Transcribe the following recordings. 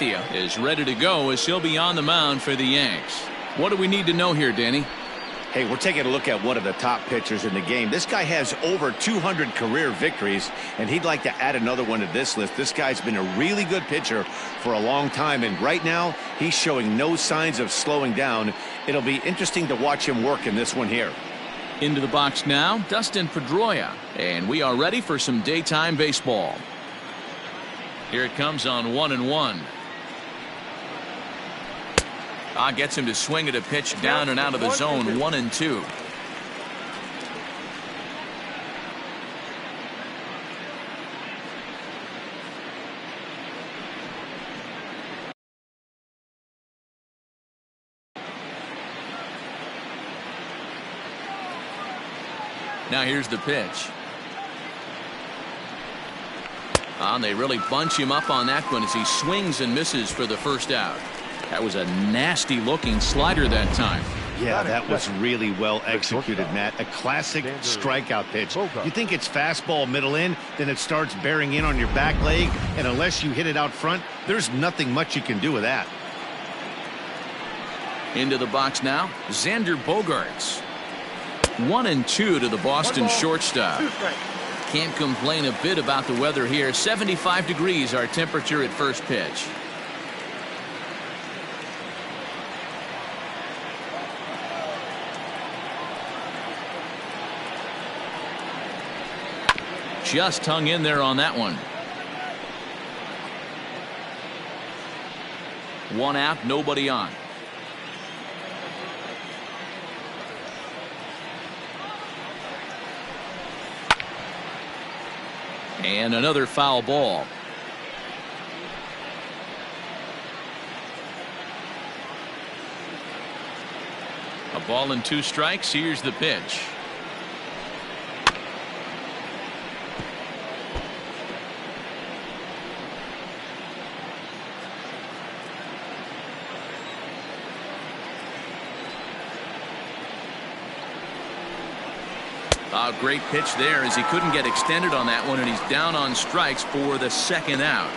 Sabathia is ready to go as he'll be on the mound for the Yanks. What do we need to know here, Danny? Hey, we're taking a look at one of the top pitchers in the game. This guy has over 200 career victories, and he'd like to add another one to this list. This guy's been a really good pitcher for a long time, and right now he's showing no signs of slowing down. It'll be interesting to watch him work in this one here. Into the box now, Dustin Pedroia, and we are ready for some daytime baseball. Here it comes on 1-1. Gets him to swing at a pitch down and out of the zone. 1-2. Now here's the pitch. They really bunch him up on that one as he swings and misses for the first out. That was a nasty looking slider that time. Yeah, that was really well executed, Matt. A classic strikeout pitch. You think it's fastball middle in, then it starts bearing in on your back leg, and unless you hit it out front, there's nothing much you can do with that. Into the box now, Xander Bogaerts. 1-2 to the Boston shortstop. Can't complain a bit about the weather here. 75 degrees our temperature at first pitch. Just hung in there on that one. One out, nobody on. And another foul ball. A ball and 2 strikes. Here's the pitch. Great pitch there as he couldn't get extended on that one, and he's down on strikes for the second out.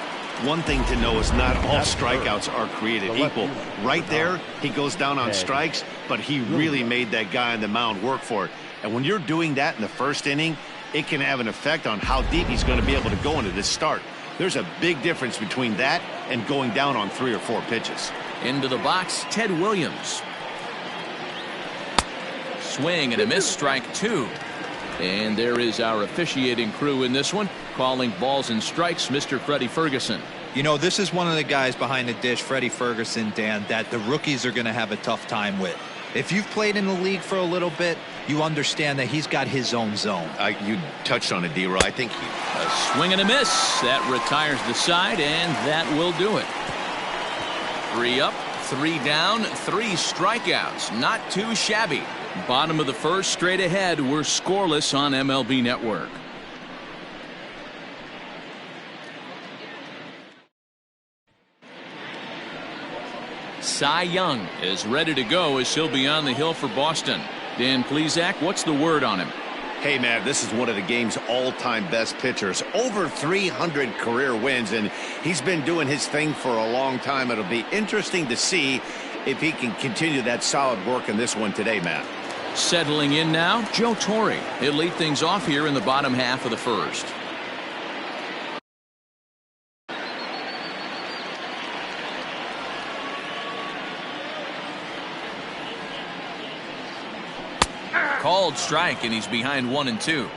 One thing to know is not all strikeouts are created equal. Right there, he goes down on strikes, but he really made that guy on the mound work for it. And when you're doing that in the first inning, it can have an effect on how deep he's going to be able to go into this start. There's a big difference between that and going down on 3 or 4 pitches. Into the box, Ted Williams. Swing and a miss, strike 2. And there is our officiating crew in this one, calling balls and strikes, Mr. Freddie Ferguson. You know, this is one of the guys behind the dish, Freddie Ferguson, Dan, that the rookies are going to have a tough time with. If you've played in the league for a little bit, you understand that he's got his own zone. You touched on it, D-Roy. I think a swing and a miss. That retires the side, and that will do it. 3 up, 3 down, 3 strikeouts. Not too shabby. Bottom of the first, straight ahead. We're scoreless on MLB Network. Cy Young is ready to go as he'll be on the hill for Boston. Dan Plesac, what's the word on him? Hey, man, this is one of the game's all-time best pitchers. Over 300 career wins, and he's been doing his thing for a long time. It'll be interesting to see if he can continue that solid work in this one today, Matt. Settling in now, Joe Torre. He'll lead things off here in the bottom half of the first. Called strike, and he's behind 1-2.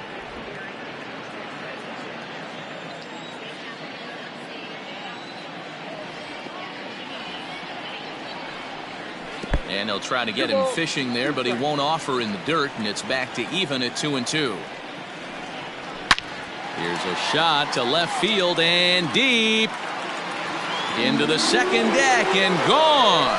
And they'll try to get him fishing there, but he won't offer in the dirt, and it's back to even at 2-2. Here's a shot to left field and deep into the second deck and gone.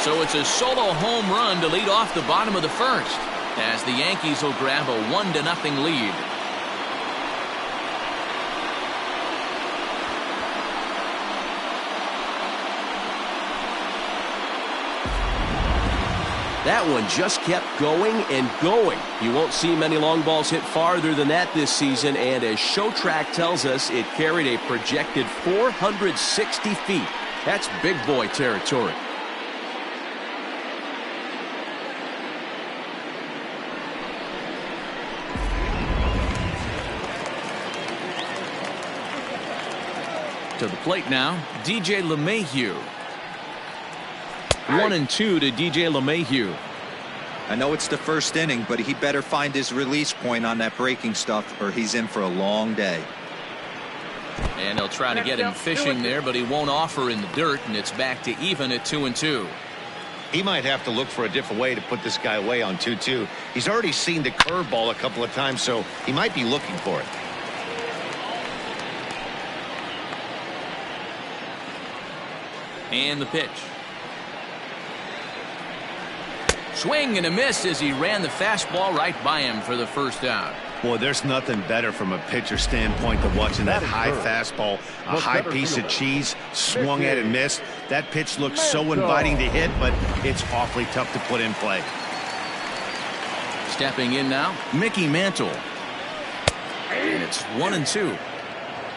So it's a solo home run to lead off the bottom of the first, as the Yankees will grab a 1-0 lead. That one just kept going and going. You won't see many long balls hit farther than that this season, and as ShowTrack tells us, it carried a projected 460 feet. That's big boy territory. To the plate now, DJ LeMahieu. 1-2 to DJ LeMahieu. I know it's the first inning, but he better find his release point on that breaking stuff or he's in for a long day. And they'll try to get him fishing there, but he won't offer in the dirt, and it's back to even at 2-2. He might have to look for a different way to put this guy away on 2-2. He's already seen the curveball a couple of times, so he might be looking for it. And the pitch. Swing and a miss as he ran the fastball right by him for the first out. Boy, there's nothing better from a pitcher standpoint than watching that high fastball, a high piece of cheese, swung at and missed. That pitch looks so inviting to hit, but it's awfully tough to put in play. Stepping in now, Mickey Mantle. And it's 1-2.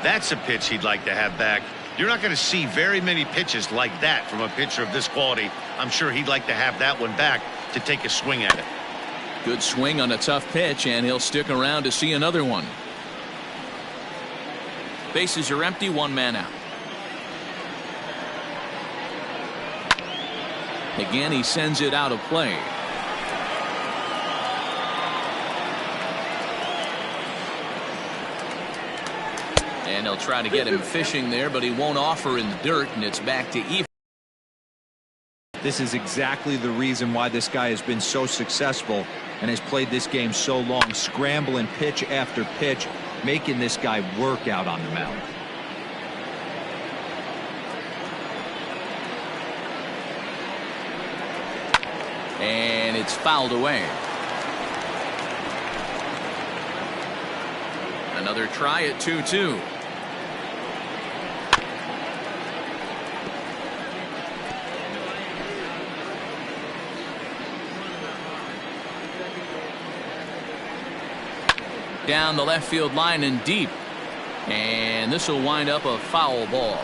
That's a pitch he'd like to have back. You're not going to see very many pitches like that from a pitcher of this quality. I'm sure he'd like to have that one back to take a swing at it. Good swing on a tough pitch, and he'll stick around to see another one. Bases are empty, one man out. Again, he sends it out of play. And they'll try to get him fishing there, but he won't offer in the dirt, and it's back to even. This is exactly the reason why this guy has been so successful and has played this game so long, scrambling pitch after pitch, making this guy work out on the mound. And it's fouled away. Another try at 2-2. Down the left field line and deep. And this will wind up a foul ball.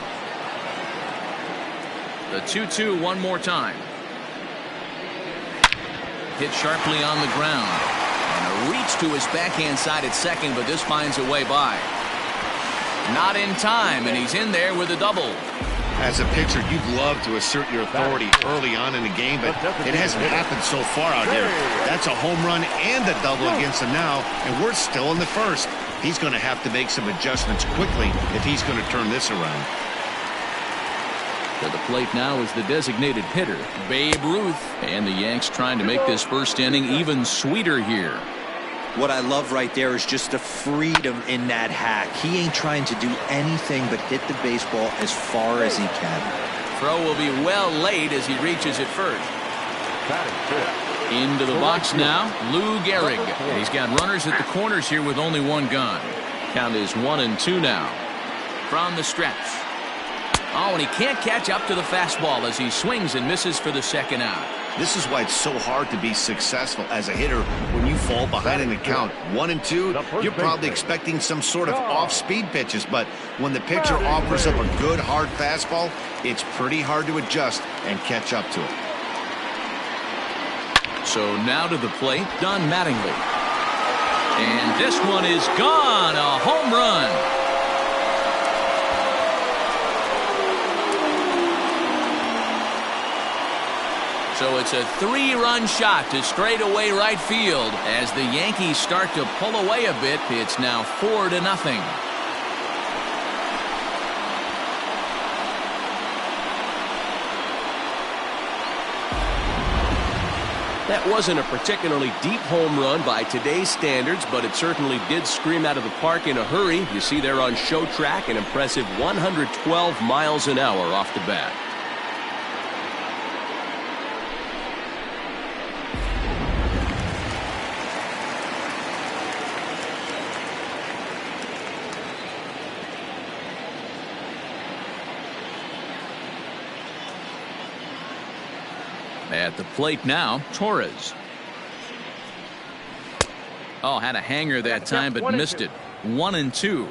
The 2-2 one more time. Hit sharply on the ground. And a reach to his backhand side at second, but this finds a way by. Not in time, and he's in there with a double. As a pitcher, you'd love to assert your authority early on in the game, but it hasn't happened so far out here. That's a home run and a double against him now, and we're still in the first. He's going to have to make some adjustments quickly if he's going to turn this around. To the plate now is the designated hitter, Babe Ruth. And the Yanks trying to make this first inning even sweeter here. What I love right there is just the freedom in that hack. He ain't trying to do anything but hit the baseball as far as he can. Throw will be well laid as he reaches it first. Into the box now, Lou Gehrig. He's got runners at the corners here with only one gone. Count is 1-2 now. From the stretch. Oh, and he can't catch up to the fastball as he swings and misses for the second out. This is why it's so hard to be successful as a hitter when you fall behind in the count. 1-2, you're probably expecting some sort of off-speed pitches, but when the pitcher offers up a good hard fastball, it's pretty hard to adjust and catch up to it. So now to the plate, Don Mattingly. And this one is gone, a home run. So it's a 3-run shot to straightaway right field. As the Yankees start to pull away a bit, it's now 4-0. That wasn't a particularly deep home run by today's standards, but it certainly did scream out of the park in a hurry. You see there on ShowTrack an impressive 112 miles an hour off the bat. At the plate now, Torres. Oh, had a hanger that time, but missed it. 1-2.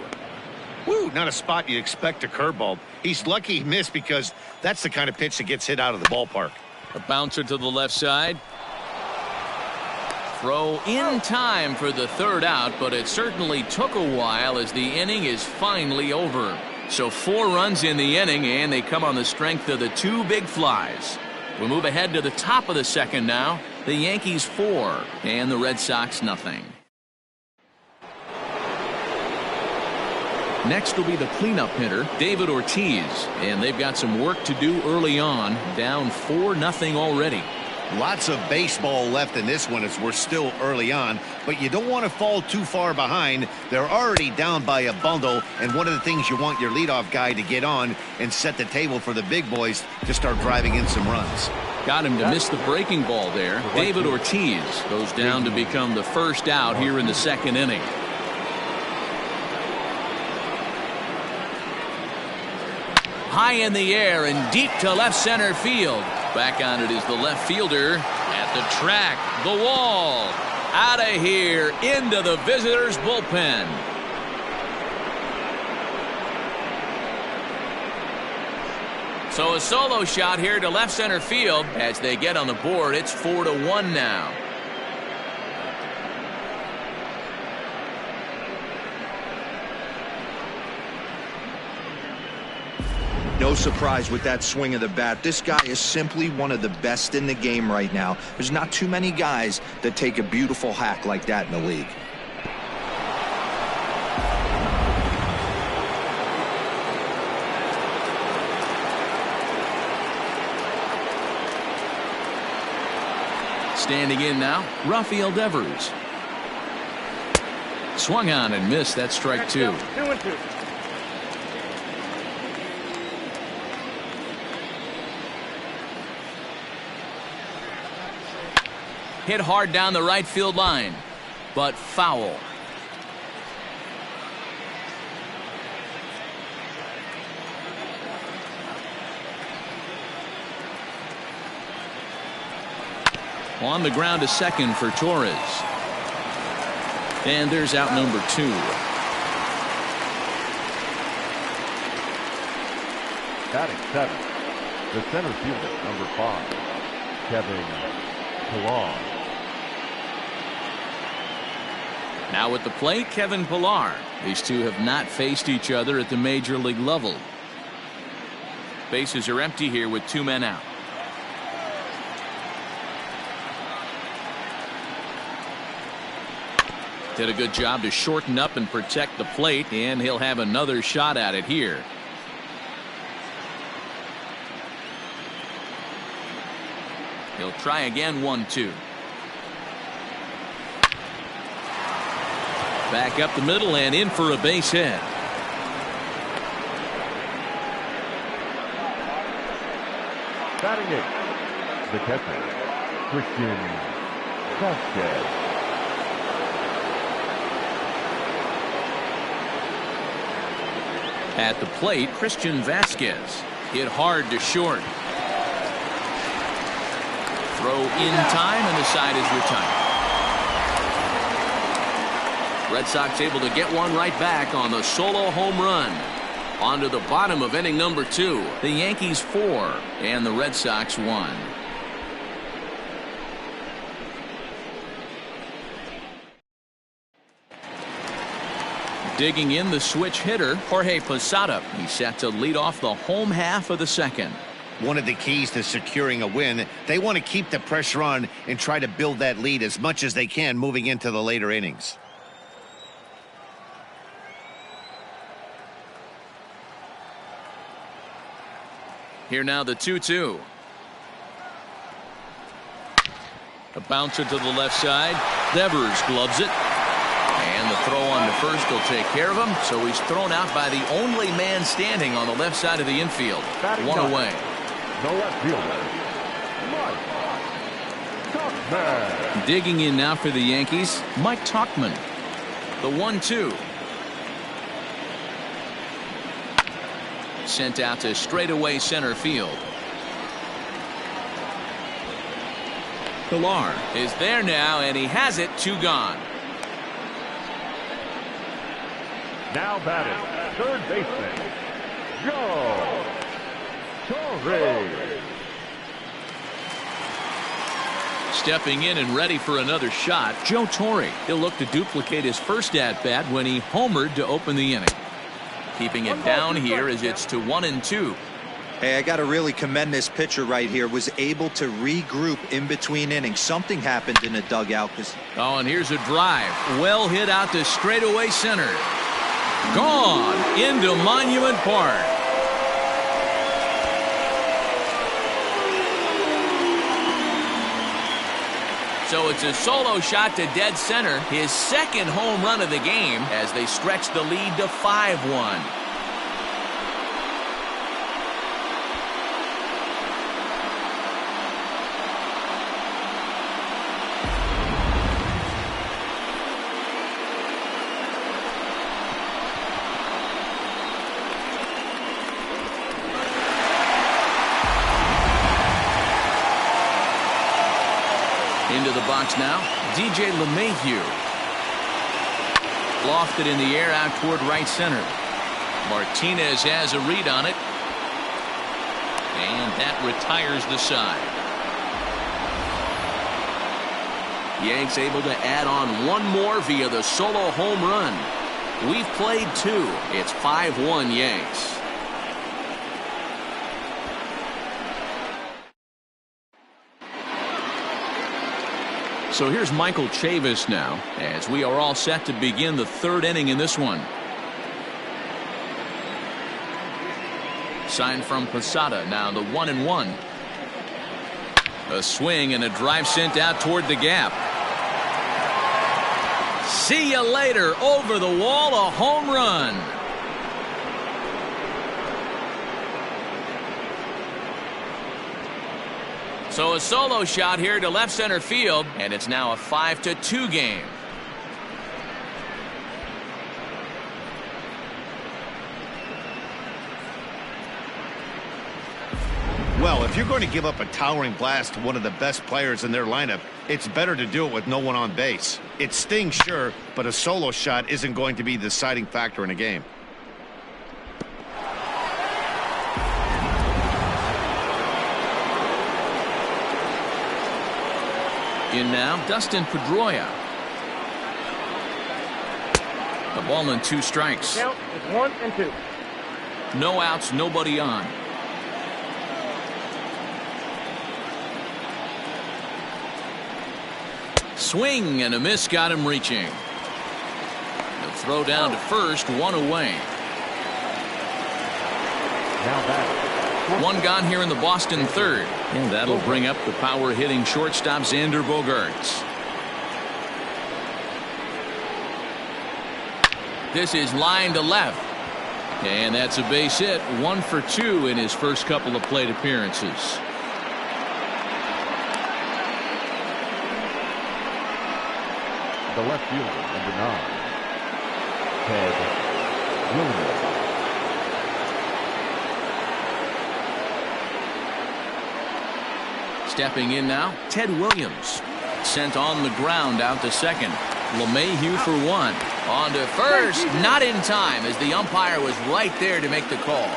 Woo, not a spot you'd expect a curveball. He's lucky he missed because that's the kind of pitch that gets hit out of the ballpark. A bouncer to the left side. Throw in time for the third out, but it certainly took a while as the inning is finally over. So 4 runs in the inning, and they come on the strength of the 2 big flies. We move ahead to the top of the second now. The Yankees 4 and the Red Sox nothing. Next will be the cleanup hitter, David Ortiz, and they've got some work to do early on, down 4-0 already. Lots of baseball left in this one as we're still early on, but you don't want to fall too far behind. They're already down by a bundle, and one of the things you want your leadoff guy to get on and set the table for the big boys to start driving in some runs. Got him to miss the breaking ball there. David Ortiz goes down to become the first out here in the second inning. High in the air and deep to left center field. Back on it is the left fielder at the track, the wall, out of here into the visitors' bullpen. So a solo shot here to left center field as they get on the board. It's 4-1 now. No surprise with that swing of the bat. This guy is simply one of the best in the game right now. There's not too many guys that take a beautiful hack like that in the league. Standing in now, Rafael Devers. Swung on and missed. That's strike 2. 2-2. Hit hard down the right field line, but foul. On the ground to second for Torres. And there's out number 2. Batting 7, the center fielder, number 5, Kevin Pillar. Now at the plate, Kevin Pillar. These two have not faced each other at the major league level. Bases are empty here with 2 men out. Did a good job to shorten up and protect the plate, and he'll have another shot at it here. He'll try again. 1-2. Back up the middle and in for a base hit. Batting 8, the catcher, Christian Vasquez. At the plate, Christian Vasquez. Hit hard to short. Throw in time, and the side is retired. Red Sox able to get one right back on the solo home run. On to the bottom of inning number 2. The Yankees 4 and the Red Sox 1. Digging in the switch hitter, Jorge Posada. He's set to lead off the home half of the second. One of the keys to securing a win, they want to keep the pressure on and try to build that lead as much as they can moving into the later innings. Here now the 2-2. A bouncer to the left side. Devers gloves it. And the throw on to first will take care of him. So he's thrown out by the only man standing on the left side of the infield. One away. The left fielder, Mike Tauchman. Digging in now for the Yankees, Mike Tauchman. The 1-2. Sent out to straightaway center field. Pilar is there now, and he has it. 2 gone. Now batting, third baseman, Joe Torre. Stepping in and ready for another shot, Joe Torre. He'll look to duplicate his first at-bat when he homered to open the inning. Keeping it down here as it's to 1-2. Hey, I got to really commend this pitcher right here. Was able to regroup in between innings. Something happened in the dugout. Oh, and here's a drive. Well hit out to straightaway center. Gone into Monument Park. So it's a solo shot to dead center. His second home run of the game as they stretch the lead to 5-1. Into the box now, DJ LeMahieu. Lofted in the air out toward right center. Martinez has a read on it. And that retires the side. Yanks able to add on one more via the solo home run. We've played 2. It's 5-1 Yanks. So here's Michael Chavis now, as we are all set to begin the 3rd inning in this one. Sign from Posada, now the 1-1. A swing and a drive sent out toward the gap. See you later, over the wall, a home run. So a solo shot here to left center field, and it's now a 5-2 game. Well, if you're going to give up a towering blast to one of the best players in their lineup, it's better to do it with no one on base. It stings, sure, but a solo shot isn't going to be the deciding factor in a game. In now, Dustin Pedroia. The ball and 2 strikes. Count is 1-2. No outs, nobody on. Swing and a miss got him reaching. The throw down to first, 1 away. Now batting. 1 gone here in the Boston 3rd. And that'll bring up the power hitting shortstop Xander Bogaerts. This is line to left. And that's a base hit. 1 for 2 in his first couple of plate appearances. The left fielder, number 9, Ted Williams. Stepping in now, Ted Williams. Sent on the ground out to second. LeMahieu for 1. On to first. Not in time as the umpire was right there to make the call.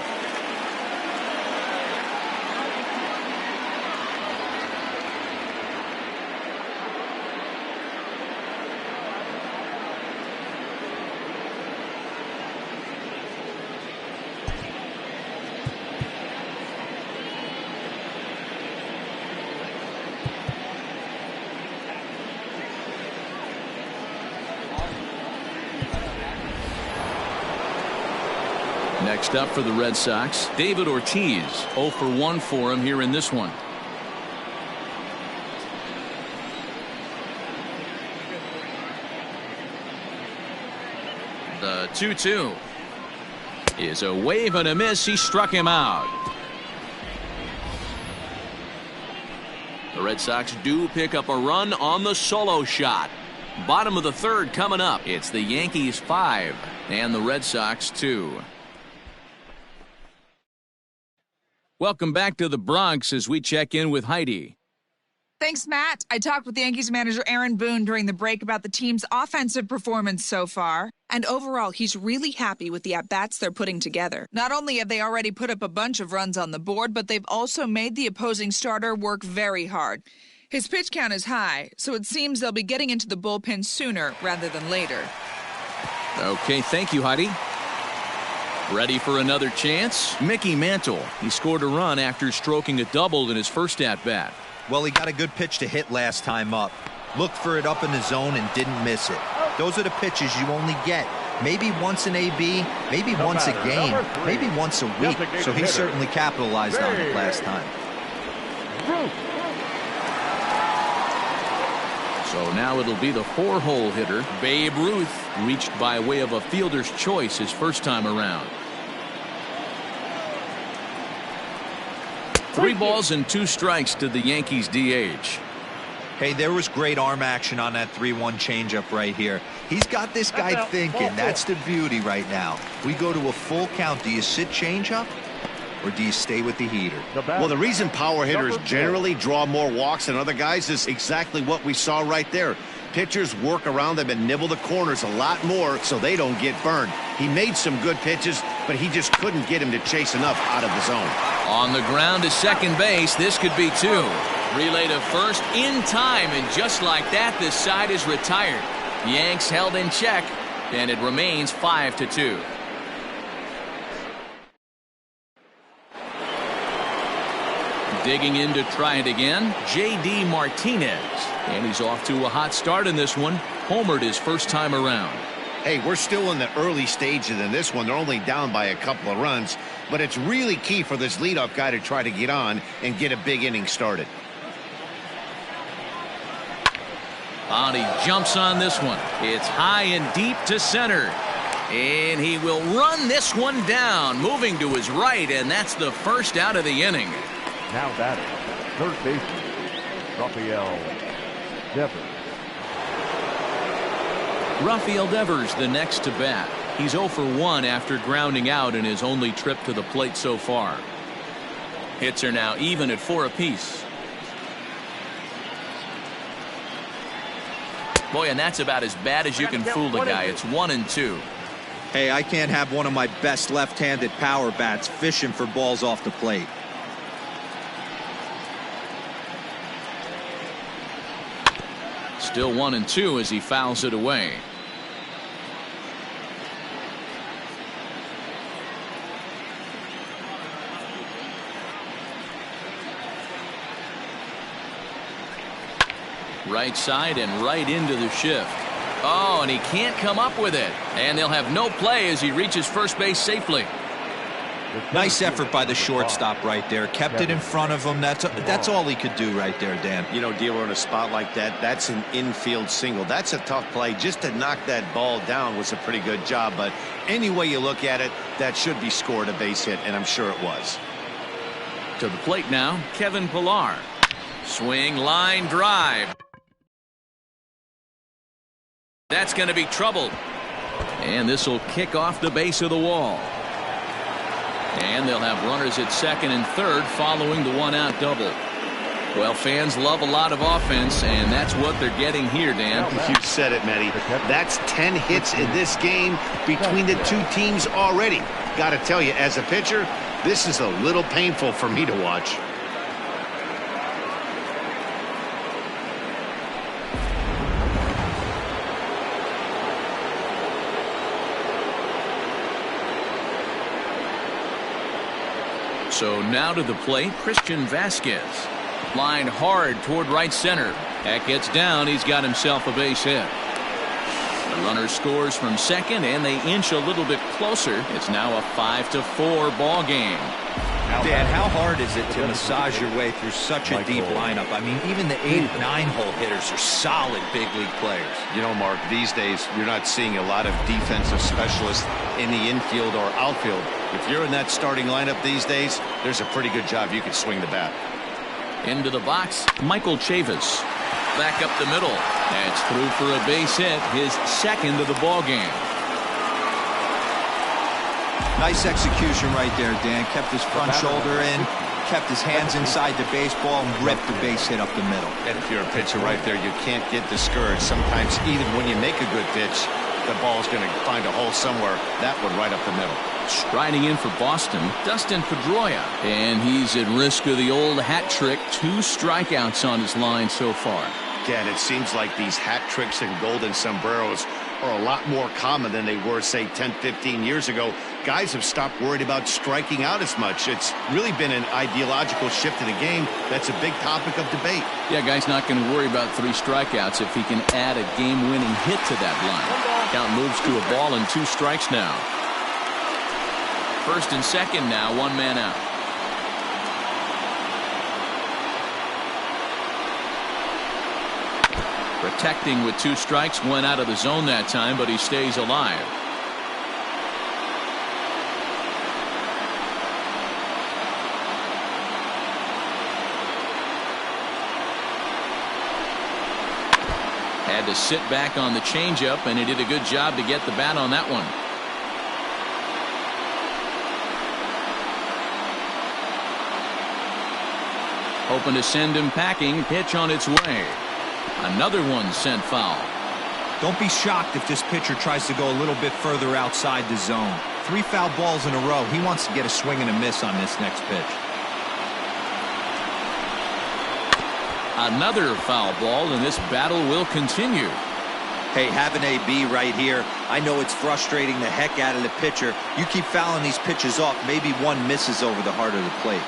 Next up for the Red Sox, David Ortiz. 0 for 1 for him here in this one. The 2-2 is a wave and a miss. He struck him out. The Red Sox do pick up a run on the solo shot. Bottom of the 3rd coming up. It's the Yankees 5 and the Red Sox 2. Welcome back to the Bronx as we check in with Heidi. Thanks, Matt. I talked with Yankees manager Aaron Boone during the break about the team's offensive performance so far. And overall, he's really happy with the at-bats they're putting together. Not only have they already put up a bunch of runs on the board, but they've also made the opposing starter work very hard. His pitch count is high, so it seems they'll be getting into the bullpen sooner rather than later. Okay, thank you, Heidi. Ready for another chance? Mickey Mantle. He scored a run after stroking a double in his first at-bat. Well, he got a good pitch to hit last time up. Looked for it up in the zone and didn't miss it. Those are the pitches you only get. Maybe once an AB, maybe once a game, maybe once a week. So he certainly capitalized on it last time. So now it'll be the 4-hole hitter, Babe Ruth, reached by way of a fielder's choice his first time around. 3 balls and 2 strikes to the Yankees DH. Hey, there was great arm action on that 3-1 changeup right here. He's got this guy thinking. That's the beauty right now. We go to a full count. Do you sit changeup or do you stay with the heater? Well, the reason power hitters generally draw more walks than other guys is exactly what we saw right there. Pitchers work around them and nibble the corners a lot more so they don't get burned. He made some good pitches, but he just couldn't get him to chase enough out of the zone. On the ground to second base, this could be 2. Relay to first in time, and just like that, this side is retired. Yanks held in check, and it remains 5-2. Digging in to try it again, J.D. Martinez. And he's off to a hot start in this one. Homered his first time around. Hey, we're still in the early stages in this one. They're only down by a couple of runs. But it's really key for this leadoff guy to try to get on and get a big inning started. And he jumps on this one. It's high and deep to center. And he will run this one down, moving to his right, and that's the first out of the inning. Now batting, third baseman, Rafael Devers. Rafael Devers the next to bat. He's 0 for 1 after grounding out in his only trip to the plate so far. Hits are now even at 4 apiece. Boy, and that's about as bad as you can fool a guy. It's 1-2. Hey, I can't have one of my best left-handed power bats fishing for balls off the plate. Still 1-2 as he fouls it away. Right side and right into the shift. Oh, and he can't come up with it. And they'll have no play as he reaches first base safely. Nice effort by the shortstop right there. Kept it in front of him. That's all he could do right there, Dan. You know, dealer in a spot like that, that's an infield single. That's a tough play. Just to knock that ball down was a pretty good job. But any way you look at it, that should be scored a base hit, and I'm sure it was. To the plate now, Kevin Pillar. Swing, line, drive. That's going to be trouble. And this will kick off the base of the wall. And they'll have runners at second and third following the 1-out double. Well, fans love a lot of offense, and that's what they're getting here, Dan. You said it, Matty. That's 10 hits in this game between the two teams already. Got to tell you, as a pitcher, this is a little painful for me to watch. So now to the plate, Christian Vasquez. Line hard toward right center. That gets down. He's got himself a base hit. The runner scores from second, and they inch a little bit closer. It's now a 5-4 ball game. Dan, how hard is it to massage your way through such a deep lineup? I mean, even the 8- and 9-hole hitters are solid big league players. You know, Mark, these days you're not seeing a lot of defensive specialists in the infield or outfield. If you're in that starting lineup these days, there's a pretty good job you can swing the bat. Into the box, Michael Chavis. Back up the middle. That's through for a base hit, his second of the ball game. Nice execution right there, Dan. Kept his front shoulder in, kept his hands inside the baseball and ripped the base hit up the middle. And if you're a pitcher right there, you can't get discouraged. Sometimes even when you make a good pitch, the ball's going to find a hole somewhere. That one right up the middle. Striding in for Boston, Dustin Pedroia. And he's at risk of the old hat trick. 2 strikeouts on his line so far. Again, it seems like these hat tricks and golden sombreros are a lot more common than they were, say, 10, 15 years ago. Guys have stopped worried about striking out as much. It's really been an ideological shift in the game. That's a big topic of debate. Yeah, guy's not going to worry about 3 strikeouts if he can add a game-winning hit to that line. Count moves to a ball and 2 strikes now. First and second now, 1 man out. Protecting with 2 strikes, went out of the zone that time, but he stays alive. Had to sit back on the changeup, and he did a good job to get the bat on that one. Hoping to send him packing. Pitch on its way. Another one sent foul. Don't be shocked if this pitcher tries to go a little bit further outside the zone. 3 foul balls in a row. He wants to get a swing and a miss on this next pitch. Another foul ball, and this battle will continue. Hey, have an AB right here. I know it's frustrating the heck out of the pitcher. You keep fouling these pitches off, maybe one misses over the heart of the plate.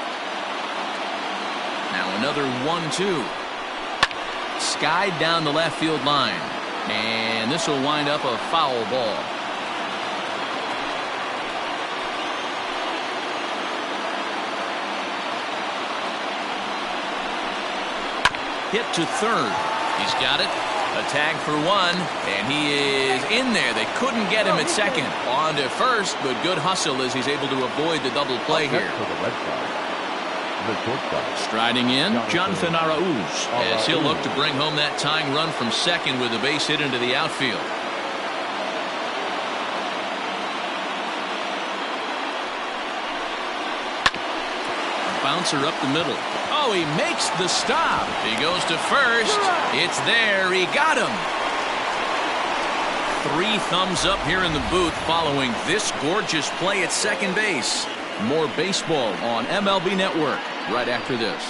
Now another 1-2. Skied down the left field line, and this will wind up a foul ball. Hit to third. He's got it. A tag for 1, and he is in there. They couldn't get him at second. On to first, but good hustle as he's able to avoid the double play here. Striding in, Jonathan Arauz, as he'll look to bring home that tying run from second with a base hit into the outfield. Bouncer up the middle. Oh, he makes the stop. He goes to first. It's there. He got him. 3 thumbs up here in the booth following this gorgeous play at second base. More baseball on MLB Network right after this.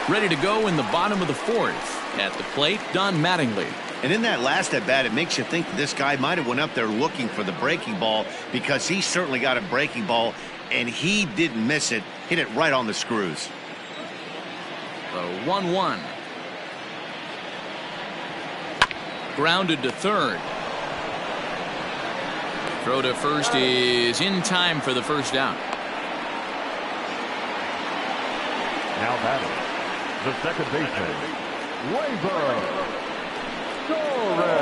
Ready to go in the bottom of the 4th. At the plate, Don Mattingly. And in that last at bat, it makes you think that this guy might have went up there looking for the breaking ball, because he certainly got a breaking ball, and he didn't miss it. Hit it right on the screws. The 1-1. Grounded to third. Throw to first is in time for the first out. Now batting, the second baseman, Torres.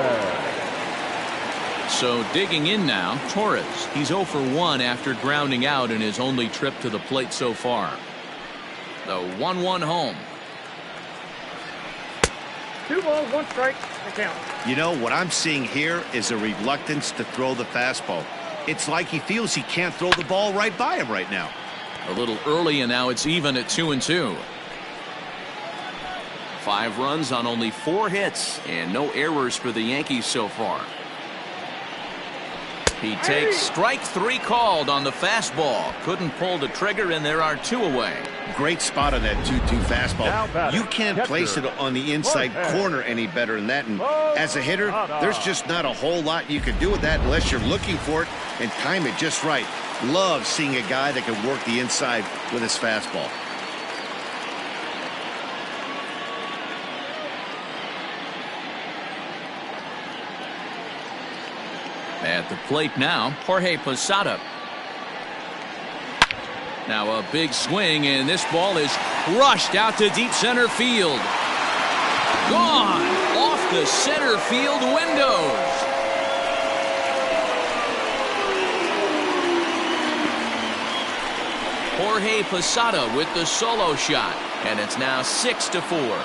So digging in now, Torres. He's 0 for 1 after grounding out in his only trip to the plate so far. The 1-1 home. 2 balls, 1 strike, and count. You know, what I'm seeing here is a reluctance to throw the fastball. It's like he feels he can't throw the ball right by him right now. A little early, and now it's even at 2-2. 5 runs on only 4 hits, and no errors for the Yankees so far. He takes strike 3 called on the fastball. Couldn't pull the trigger, and there are 2 away. Great spot on that 2-2 fastball. You can't place it on the inside corner any better than that. And as a hitter, there's just not a whole lot you can do with that unless you're looking for it and time it just right. Love seeing a guy that can work the inside with his fastball. At the plate now, Jorge Posada. Now a big swing, and this ball is crushed out to deep center field. Gone off the center field windows. Jorge Posada with the solo shot, and it's now 6-4.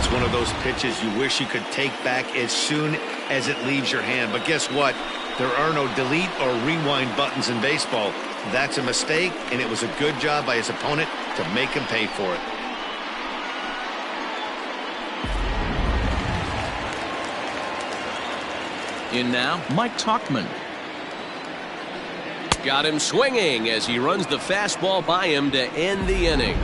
It's one of those pitches you wish you could take back as soon as it leaves your hand. But guess what? There are no delete or rewind buttons in baseball. That's a mistake, and it was a good job by his opponent to make him pay for it. In now, Mike Tauchman. Got him swinging as he runs the fastball by him to end the inning.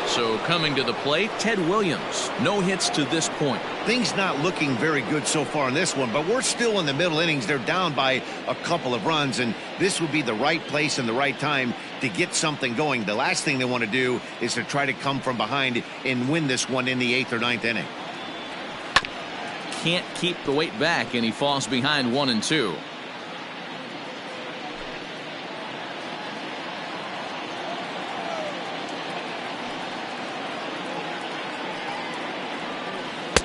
So coming to the plate, Ted Williams. No hits to this point. Things not looking very good so far in this one, but we're still in the middle innings. They're down by a couple of runs, and this would be the right place and the right time to get something going. The last thing they want to do is to try to come from behind and win this one in the 8th or 9th inning. Can't keep the weight back, and he falls behind 1-2.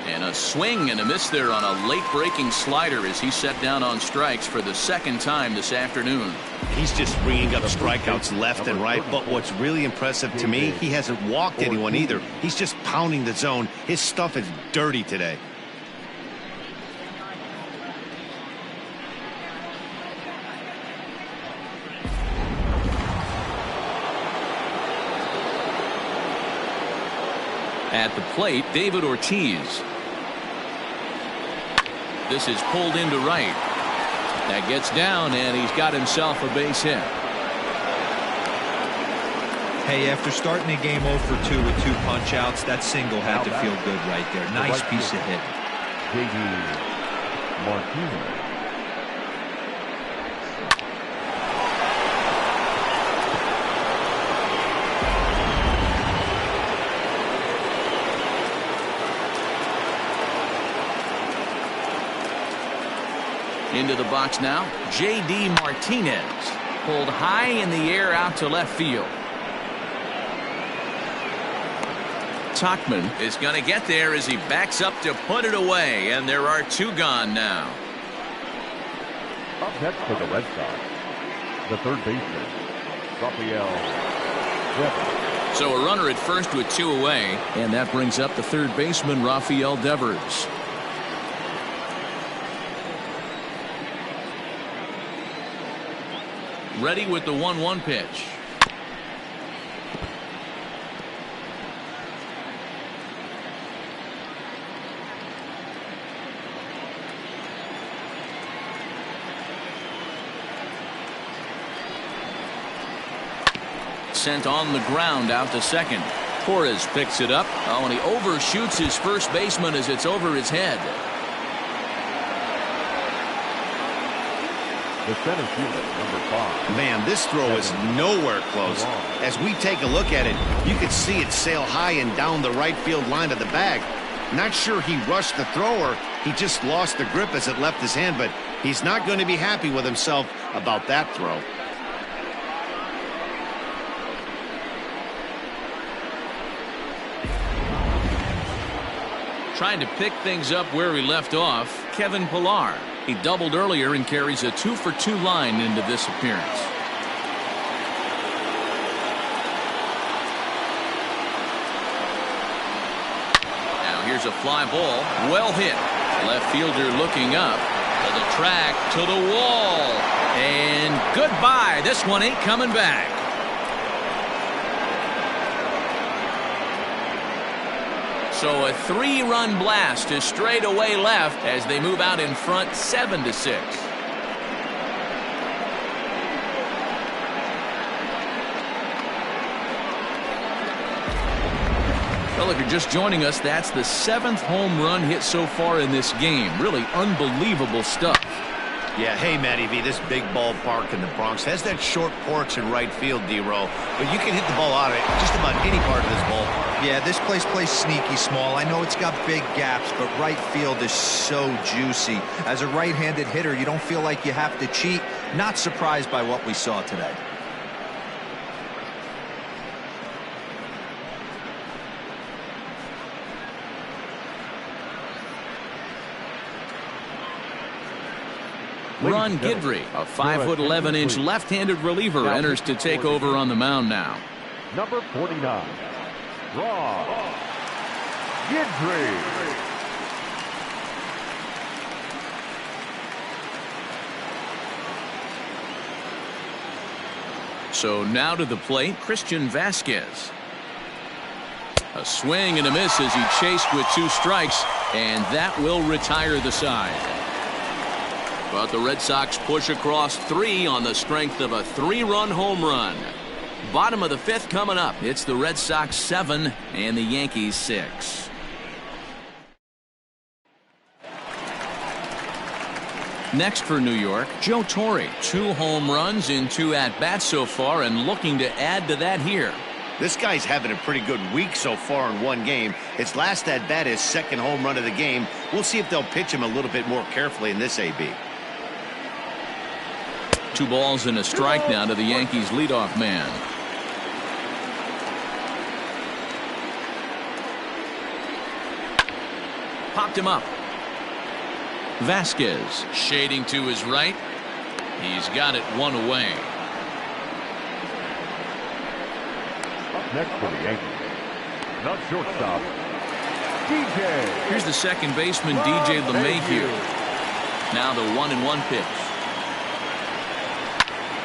And a swing and a miss there on a late breaking slider as he set down on strikes for the second time this afternoon. He's just bringing up strikeouts left and right, but what's really impressive to me, he hasn't walked anyone either. He's just pounding the zone. His stuff is dirty today. At the plate, David Ortiz. This is pulled into right. That gets down, and he's got himself a base hit. Hey, after starting the game 0 for 2 with 2 punch-outs, that single had to feel good right there. Nice piece of hit. J.D. Martinez. Into the box now, J.D. Martinez. Pulled high in the air out to left field. Tauchman is going to get there as he backs up to put it away, and there are 2 gone now. Up next for the Red Sox, the third baseman, Rafael Devers. So a runner at first with 2 away, and that brings up the third baseman, Rafael Devers. Ready with the 1-1 pitch. Sent on the ground out to second. Torres picks it up. Oh, and he overshoots his first baseman as it's over his head. The center fielder, number 5. Man, this throw is nowhere close. As we take a look at it, you can see it sail high and down the right field line of the bag. Not sure he rushed the thrower. He just lost the grip as it left his hand, but he's not going to be happy with himself about that throw. Trying to pick things up where we left off, Kevin Pillar. He doubled earlier and carries a 2-for-2 line into this appearance. Now here's a fly ball, well hit. Left fielder looking up to the track, to the wall, and goodbye. This one ain't coming back. So a 3-run blast to straightaway left as they move out in front 7-6. Well, if you're just joining us, that's the 7th home run hit so far in this game. Really unbelievable stuff. Yeah, hey, Matty V, this big ballpark in the Bronx has that short porch in right field, D-Row, but you can hit the ball out of it just about any part of this ballpark. Yeah, this place plays sneaky small. I know it's got big gaps, but right field is so juicy. As a right-handed hitter, you don't feel like you have to cheat. Not surprised by what we saw today. Ron Guidry, a 5'11" left-handed reliever, enters to take over on the mound now. Number 49, Ron Guidry. So now to the plate, Christian Vasquez. A swing and a miss as he chased with 2 strikes, and that will retire the side. But the Red Sox push across 3 on the strength of a 3-run home run. Bottom of the 5th coming up. It's the Red Sox 7 and the Yankees 6. Next for New York, Joe Torre. 2 home runs in 2 at-bats so far and looking to add to that here. This guy's having a pretty good week so far in 1 game. His last at-bat, his 2nd home run of the game. We'll see if they'll pitch him a little bit more carefully in this AB. 2 balls and a strike now to the Yankees leadoff man. Popped him up. Vasquez shading to his right. He's got it 1 away. Up next for the Yankees, the shortstop, DJ. Here's the second baseman, DJ LeMahieu. Now the 1-1 pitch.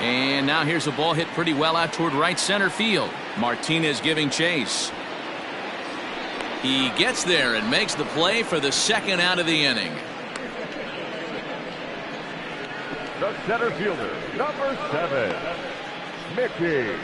And now here's a ball hit pretty well out toward right center field. Martinez giving chase. He gets there and makes the play for the 2nd out of the inning. The center fielder, number 7, Mickey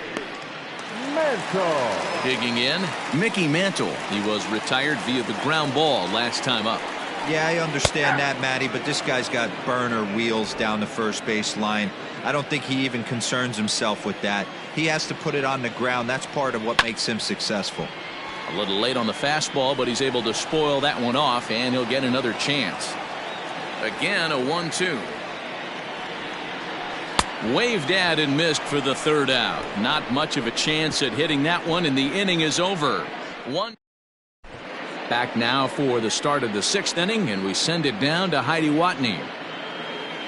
Mantle. Digging in, Mickey Mantle. He was retired via the ground ball last time up. Yeah, I understand that, Matty, but this guy's got burner wheels down the first base line. I don't think he even concerns himself with that. He has to put it on the ground. That's part of what makes him successful. A little late on the fastball, but he's able to spoil that one off, and he'll get another chance. Again, a 1-2. Waved at and missed for the 3rd out. Not much of a chance at hitting that one, and the inning is over. Back now for the start of the 6th inning, and we send it down to Heidi Watney.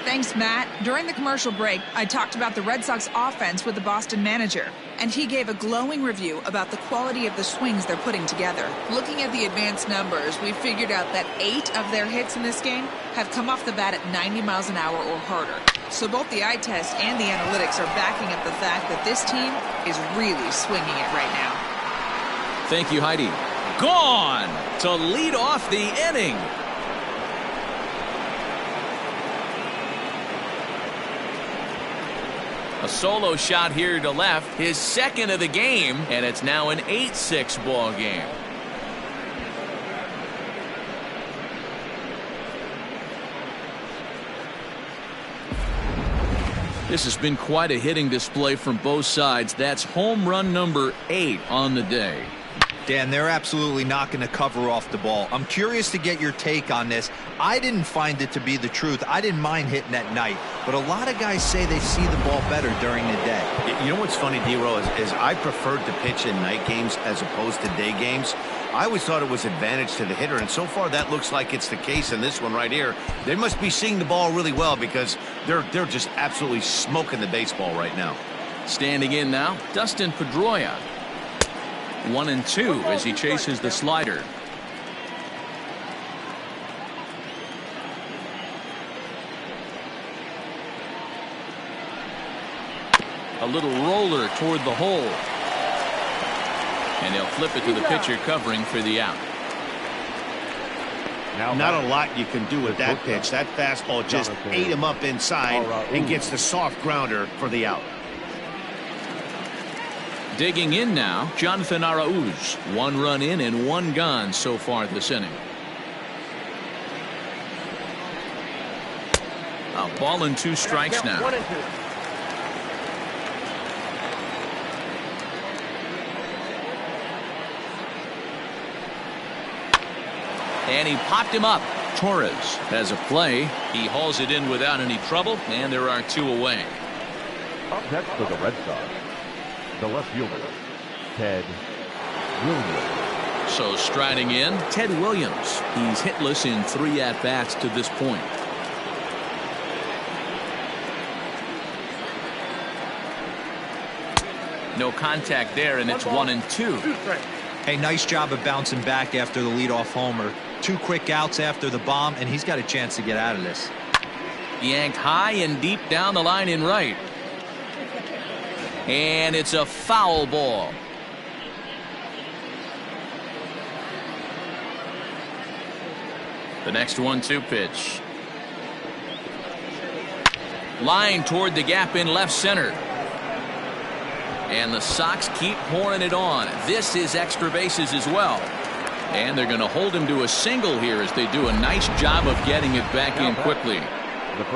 Thanks, Matt. During the commercial break, I talked about the Red Sox offense with the Boston manager, and he gave a glowing review about the quality of the swings they're putting together. Looking at the advanced numbers, we figured out that 8 of their hits in this game have come off the bat at 90 miles an hour or harder. So both the eye test and the analytics are backing up the fact that this team is really swinging it right now. Thank you, Heidi. Gone to lead off the inning. A solo shot here to left, his 2nd of the game, and it's now an 8-6 ball game. This has been quite a hitting display from both sides. That's home run number 8 on the day. Dan, they're absolutely not going to cover off the ball. I'm curious to get your take on this. I didn't find it to be the truth. I didn't mind hitting at night, but a lot of guys say they see the ball better during the day. You know what's funny, D-Row, is I preferred to pitch in night games as opposed to day games. I always thought it was advantage to the hitter, and so far that looks like it's the case in this one right here. They must be seeing the ball really well because they're just absolutely smoking the baseball right now. Standing in now, Dustin Pedroia. 1-2 as he chases the slider. A little roller toward the hole. And he'll flip it to the pitcher covering for the out. Not a lot you can do with that pitch. That fastball just ate him up inside and gets the soft grounder for the out. Digging in now, Jonathan Arauz. 1 run in and 1 gone so far this inning. A ball and 2 strikes now. 1-2. And he popped him up. Torres has a play. He hauls it in without any trouble, and there are 2 away. Up next for the Red Sox, the left fielder, Ted Williams. So striding in, Ted Williams. He's hitless in 3 at-bats to this point. No contact there, and it's 1-2. Hey, nice job of bouncing back after the leadoff homer. 2 quick outs after the bomb, and he's got a chance to get out of this. Yanked high and deep down the line in right. And it's a foul ball. The next 1-2 pitch. Line toward the gap in left center. And the Sox keep pouring it on. This is extra bases as well. And they're going to hold him to a single here as they do a nice job of getting it back in quickly.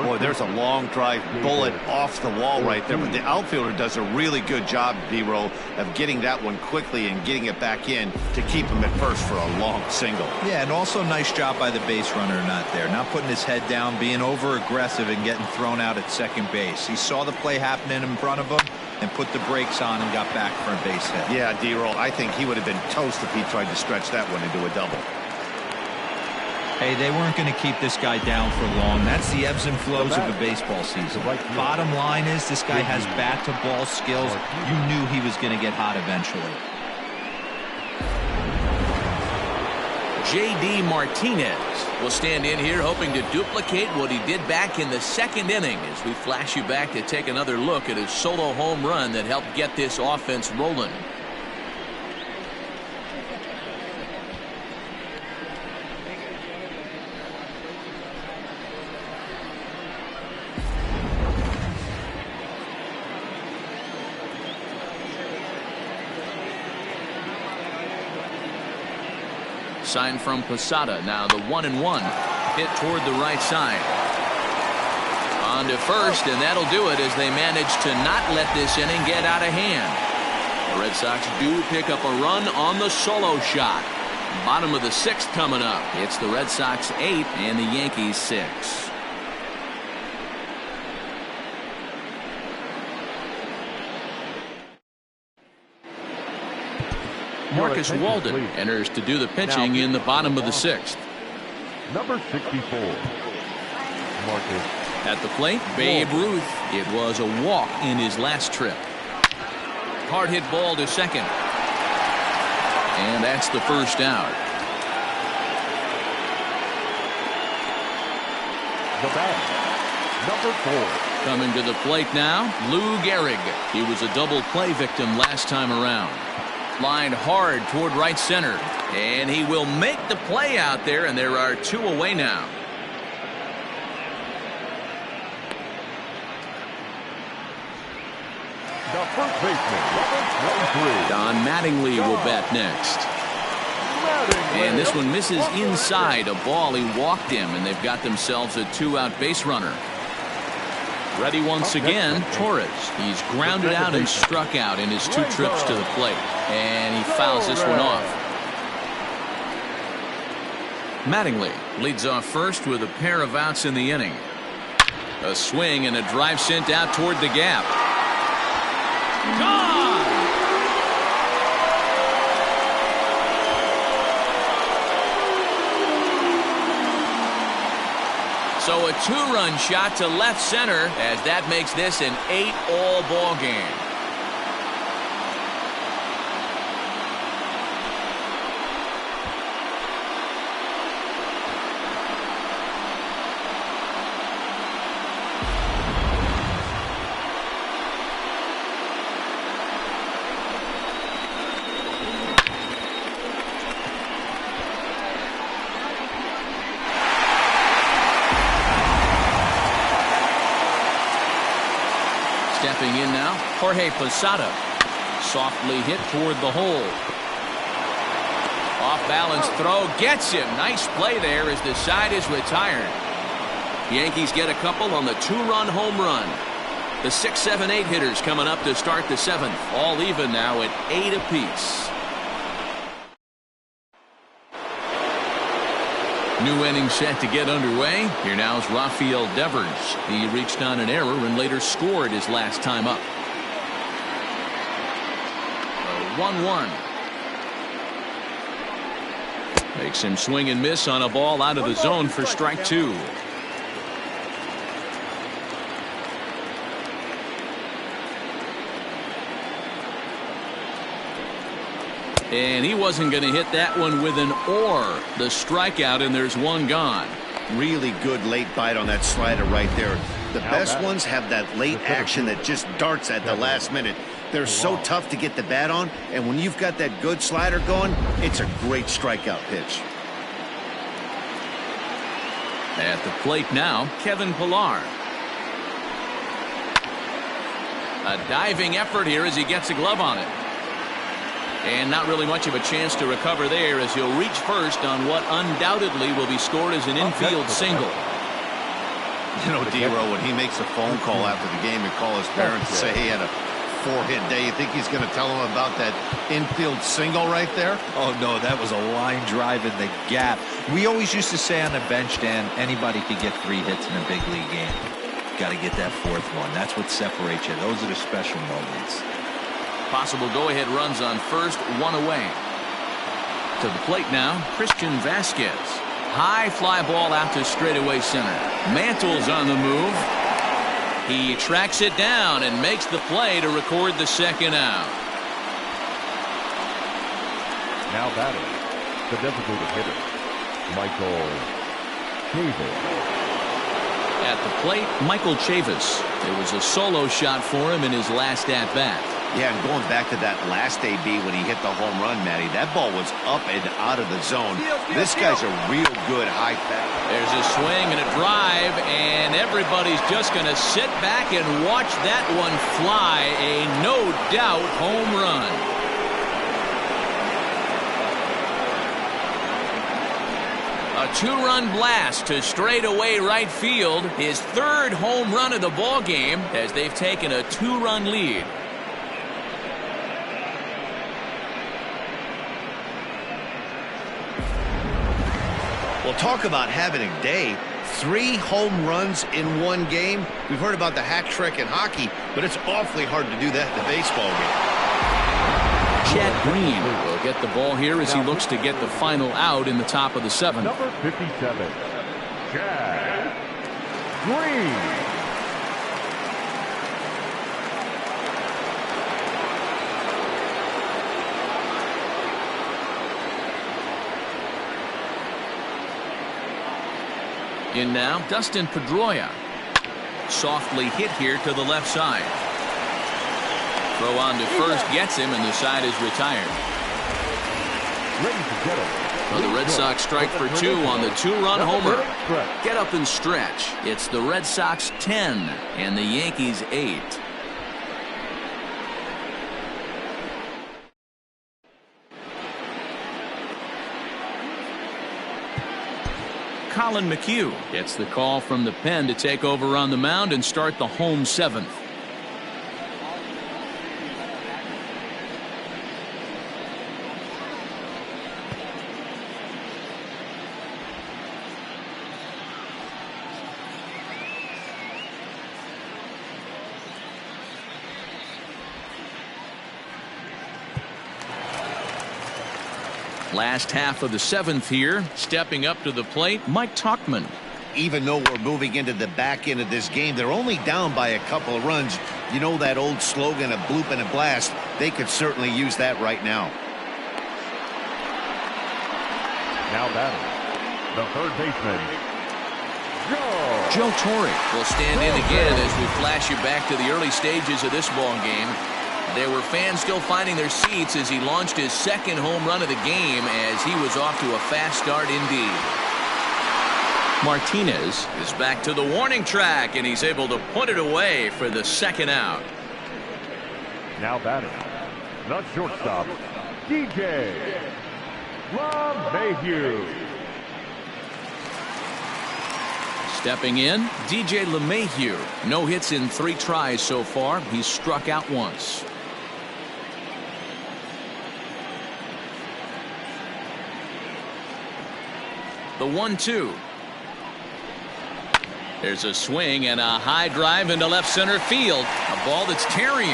Boy, there's a long drive bullet off the wall right there, but the outfielder does a really good job, D-Roll, of getting that one quickly and getting it back in to keep him at first for a long single. Yeah, and also nice job by the base runner not there. Not putting his head down, being over-aggressive and getting thrown out at second base. He saw the play happening in front of him and put the brakes on and got back for a base hit. Yeah, D-Roll, I think he would have been toast if he tried to stretch that one into a double. Hey, they weren't going to keep this guy down for long. That's the ebbs and flows of a baseball season. Bottom line is this guy has bat-to-ball skills. You knew he was going to get hot eventually. J.D. Martinez will stand in here hoping to duplicate what he did back in the second inning as we flash you back to take another look at his solo home run that helped get this offense rolling. Sign from Posada. Now the 1-1 hit toward the right side. On to first, and that'll do it as they manage to not let this inning get out of hand. The Red Sox do pick up a run on the solo shot. Bottom of the 6th coming up. It's the Red Sox 8 and the Yankees 6. Marcus Walden enters to do the pitching in the bottom of the 6th. Number 64. Marcus. At the plate, Babe Ruth. It was a walk in his last trip. Hard hit ball to second. And that's the first out. The bat, number 4. Coming to the plate now, Lou Gehrig. He was a double play victim last time around. Lined hard toward right center, and he will make the play out there, and there are 2 away now. The first baseman, number 23. Don Mattingly will bat next. And this one misses inside a ball. He walked him, and they've got themselves a 2-out base runner. Ready once again, Torres. He's grounded out and struck out in his 2 trips to the plate. And he fouls this one off. Mattingly leads off first with a pair of outs in the inning. A swing and a drive sent out toward the gap. Gone! So a 2-run shot to left center as that makes this an 8-all ball game. Stepping in now, Jorge Posada. Softly hit toward the hole. Off balance throw gets him. Nice play there as the side is retired. Yankees get a couple on the 2-run home run. The 6, 7, 8 hitters coming up to start the 7th. All even now at 8 apiece. New inning set to get underway. Here now is Rafael Devers. He reached on an error and later scored his last time up. 1-1. Makes him swing and miss on a ball out of the zone for strike 2. And he wasn't going to hit that one with an or. The strikeout, and there's one gone. Really good late bite on that slider right there. The best ones have that late action that just darts at the last minute. They're so tough to get the bat on, and when you've got that good slider going, it's a great strikeout pitch. At the plate now, Kevin Pillar. A diving effort here as he gets a glove on it. And not really much of a chance to recover there as he'll reach first on what undoubtedly will be scored as an infield single. You know, D-Row, when he makes a phone call after the game and call his parents and say he had a 4-hit day, you think he's going to tell them about that infield single right there? Oh, no, that was a line drive in the gap. We always used to say on the bench, Dan, anybody could get 3 hits in a big league game. Got to get that 4th one. That's what separates you. Those are the special moments. Possible go-ahead runs on first, 1 away. To the plate now, Christian Vasquez. High fly ball out to straightaway center. Mantle's on the move. He tracks it down and makes the play to record the second out. Now batting, the designated hitter, Michael Chavis. At the plate, Michael Chavis. It was a solo shot for him in his last at-bat. Yeah, and going back to that last AB when he hit the home run, Matty, that ball was up and out of the zone. This guy's a real good high bat. There's a swing and a drive, and everybody's just going to sit back and watch that one fly. A no-doubt home run. A 2-run blast to straightaway right field. His 3rd home run of the ball game as they've taken a 2-run lead. Well, talk about having a day. 3 home runs in one game. We've heard about the hat trick in hockey, but it's awfully hard to do that in a baseball game. Chad Green will get the ball here as he looks to get the final out in the top of the 7th. Number 57, Chad Green. In now, Dustin Pedroia. Softly hit here to the left side. Throw on to first gets him, and the side is retired. So the Red Sox strike for 2 on the 2-run homer. Get up and stretch. It's the Red Sox 10 and the Yankees 8. Colin McHugh gets the call from the pen to take over on the mound and start the home 7th. Last half of the 7th here. Stepping up to the plate, Mike Tauchman. Even though we're moving into the back end of this game, they're only down by a couple of runs. You know that old slogan, a bloop and a blast. They could certainly use that right now. Now batting, the 3rd baseman, Joe Torre will stand in again as we flash you back to the early stages of this ball game. There were fans still finding their seats as he launched his 2nd home run of the game as he was off to a fast start indeed. Martinez is back to the warning track, and he's able to put it away for the 2nd out. now batting, the shortstop, DJ LeMahieu. Stepping in, DJ LeMahieu. No hits in 3 tries so far. He's struck out once. The 1-2. There's a swing and a high drive into left center field. A ball that's tarrying.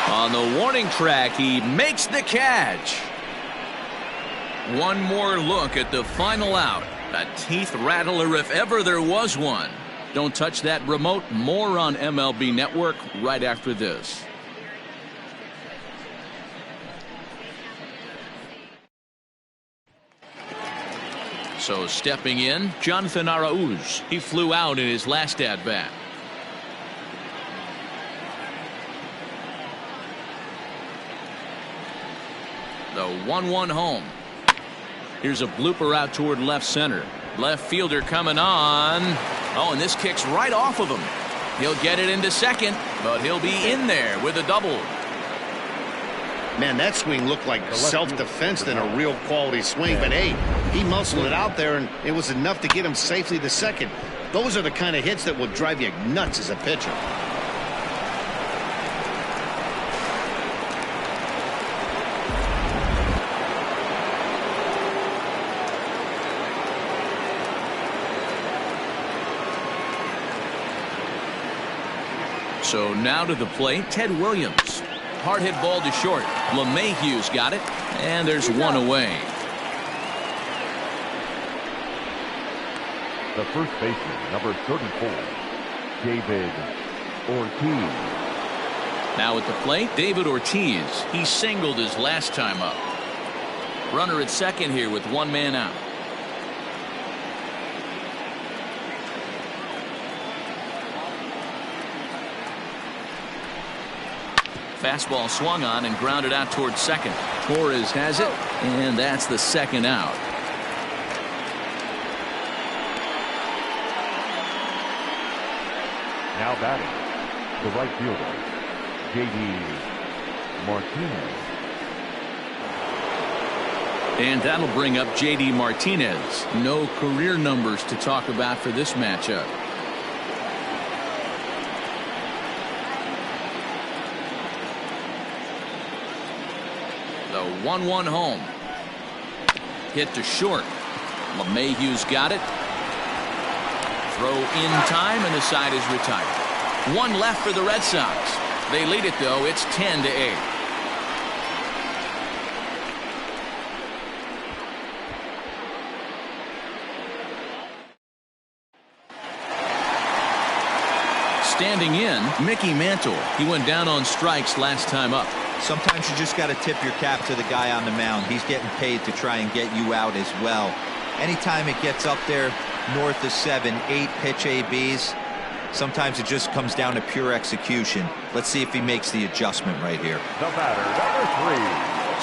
On the warning track, he makes the catch. One more look at the final out. A teeth rattler if ever there was one. Don't touch that remote. More on MLB Network right after this. So stepping in, Jonathan Arauz. He flew out in his last at-bat. The 1-1 home. Here's a blooper out toward left center. Left fielder coming on. Oh, and this kicks right off of him. He'll get it into second, but he'll be in there with a double. Man, that swing looked like self-defense than a real quality swing. But, hey, he muscled it out there, and it was enough to get him safely to second. Those are the kind of hits that will drive you nuts as a pitcher. So now to the plate, Ted Williams. Hard hit ball to short. LeMahieu's got it, and there's one away. The first baseman, number 34, David Ortiz. Now at the plate, David Ortiz. He singled his last time up. Runner at second here with one man out. Fastball swung on and grounded out towards second. Torres has it, and that's the second out. Now batting, the right fielder, J.D. Martinez. And that'll bring up J.D. Martinez. No career numbers to talk about for this matchup. The 1-1 home. Hit to short. LeMahieu's got it. Throw in time, and the side is retired. One left for the Red Sox. They lead it, though. It's 10-8. Standing in, Mickey Mantle. He went down on strikes last time up. Sometimes you just got to tip your cap to the guy on the mound. He's getting paid to try and get you out as well. Anytime it gets up there north of 7, 8 pitch ABs, sometimes it just comes down to pure execution. Let's see if he makes the adjustment right here. The batter, number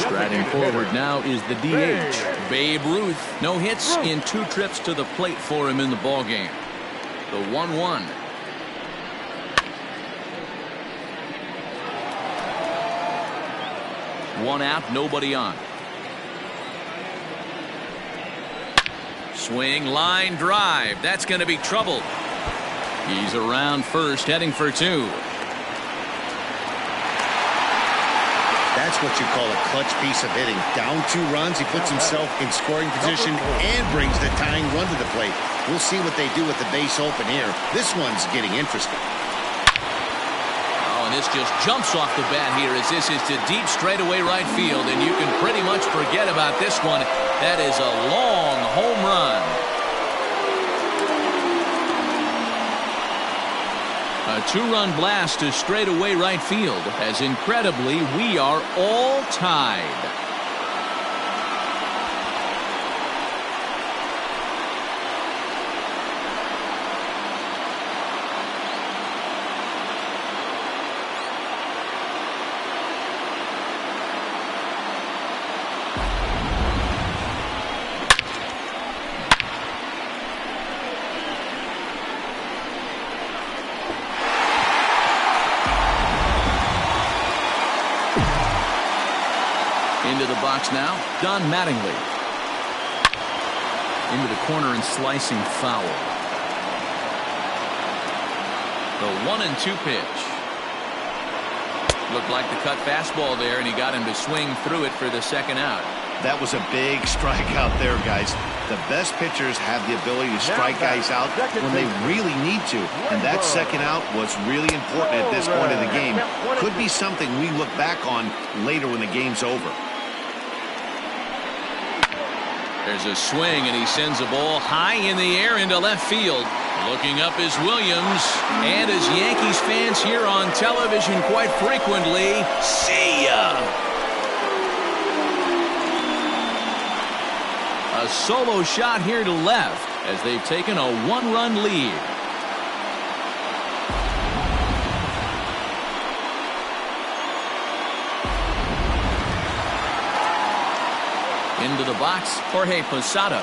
3. Striding forward now is the DH, Babe Ruth. No hits in 2 trips to the plate for him in the ballgame. The 1-1. One out, nobody on. Swing, line, drive. That's going to be trouble. He's around first, heading for 2. That's what you call a clutch piece of hitting. Down 2 runs, he puts himself in scoring position and brings the tying run to the plate. We'll see what they do with the base open here. This one's getting interesting. And this just jumps off the bat here as this is to deep straightaway right field, and you can pretty much forget about this one. That is a long home run. A 2-run blast to straightaway right field, as incredibly we are all tied. Into the box now, Don Mattingly. Into the corner and slicing foul. The 1-2 pitch. Looked like the cut fastball there, and he got him to swing through it for the second out. That was a big strikeout there, guys. The best pitchers have the ability to strike guys out when they really need to. And that second out was really important at this point of the game. Could be something we look back on later when the game's over. There's a swing, and he sends a ball high in the air into left field. Looking up is Williams. And as Yankees fans here on television quite frequently, see ya! A A solo shot here to left as they've taken a one-run lead. Into the box, Jorge Posada.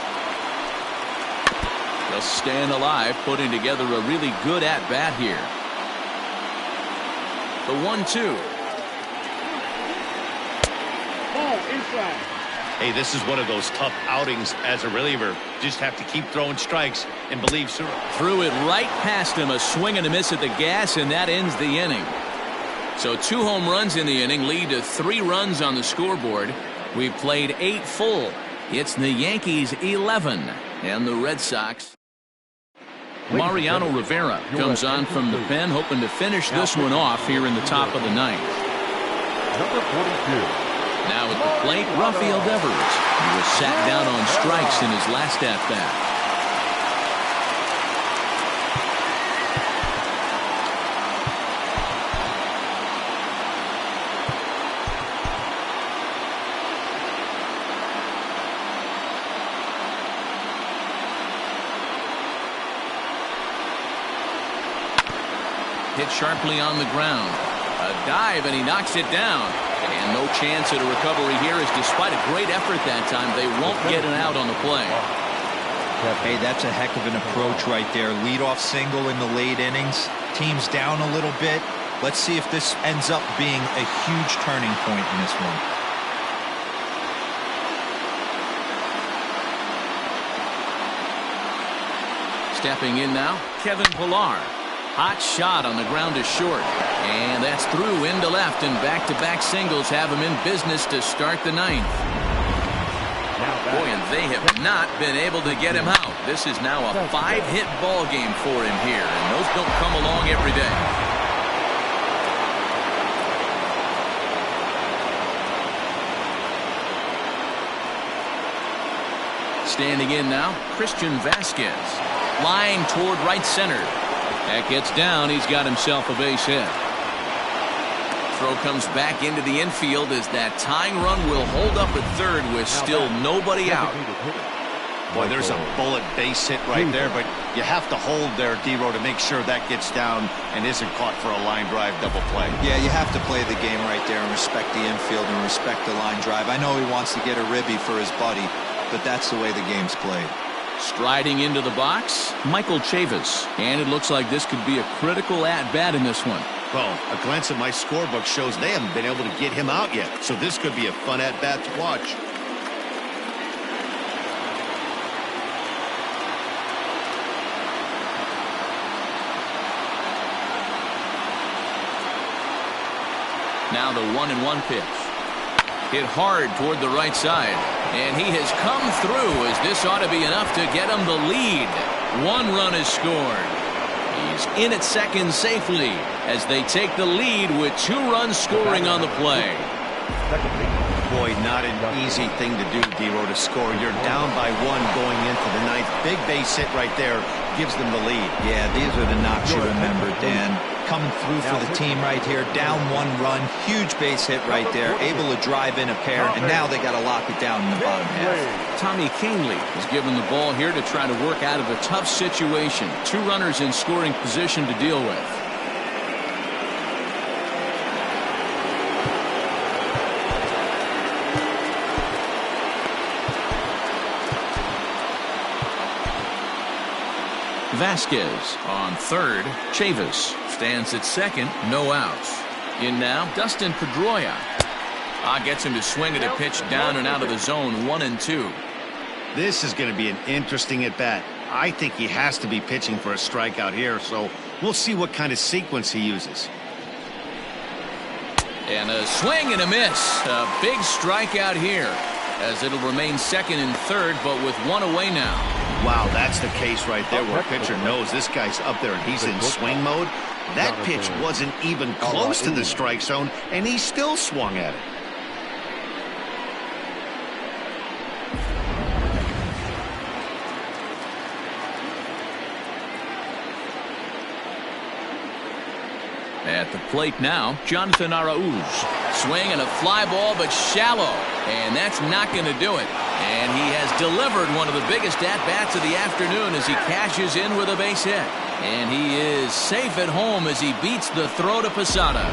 Just staying alive, putting together a really good at-bat here. The 1-2. Ball inside. Hey, this is one of those tough outings as a reliever. Just have to keep throwing strikes and believe sir. Threw it right past him, a swing and a miss at the gas, and that ends the inning. So 2 home runs in the inning lead to 3 runs on the scoreboard. We've played 8 full. It's the Yankees 11 and the Red Sox. Mariano Rivera comes on from the pen, hoping to finish this one off here in the top of the 9th. Number 42. Now at the plate, Rafael Devers. He was sat down on strikes in his last at-bat. Hit sharply on the ground. A dive, and he knocks it down. And no chance at a recovery here, as despite a great effort that time, they won't get it out on the play. Hey, that's a heck of an approach right there. Leadoff single in the late innings. Team's down a little bit. Let's see if this ends up being a huge turning point in this one. Stepping in now, Kevin Pillar. Hot shot on the ground is short. And that's through into left, and back-to-back singles have him in business to start the 9th. Boy, and they have not been able to get him out. This is now a 5-hit ball game for him here, and those don't come along every day. Standing in now, Christian Vasquez. Line toward right center. That gets down. He's got himself a base hit. Throw comes back into the infield as that tying run will hold up at third with still nobody out. Boy, there's a bullet base hit right there, but you have to hold there, D-Row, to make sure that gets down and isn't caught for a line drive double play. Yeah, you have to play the game right there and respect the infield and respect the line drive. I know he wants to get a ribby for his buddy, but that's the way the game's played. Striding into the box, Michael Chavis. And it looks like this could be a critical at-bat in this one. Well, a glance at my scorebook shows they haven't been able to get him out yet, so this could be a fun at-bat to watch. Now the 1-1 pitch. Hit hard toward the right side. And he has come through, as this ought to be enough to get him the lead. 1 run is scored. He's in at second safely as they take the lead with 2 runs scoring on the play. Boy, not an easy thing to do, D-Row, to score. You're down by 1 going into the 9th. Big base hit right there gives them the lead. Yeah, these are the knocks you remember, Dan. Coming through for the team right here. Down 1 run. Huge base hit right there. Able to drive in a pair. And now they got to lock it down in the bottom half. Tommy Kingley is given the ball here to try to work out of a tough situation. 2 runners in scoring position to deal with. Vasquez on third. Chavis stands at second. No outs. In now, Dustin Pedroia. Gets him to swing at a pitch down and out of the zone. 1-2. This is going to be an interesting at-bat. I think he has to be pitching for a strikeout here, so we'll see what kind of sequence he uses. And a swing and a miss. A big strikeout here, as it'll remain second and third, but with 1 away now. Wow, that's the case right there where a pitcher knows this guy's up there and he's in swing mode. That pitch wasn't even close to the strike zone, and he still swung at it. At the plate now, Jonathan Arauz. Swing and a fly ball, but shallow. And that's not going to do it. And he has delivered one of the biggest at-bats of the afternoon as he cashes in with a base hit. And he is safe at home as he beats the throw to Posada.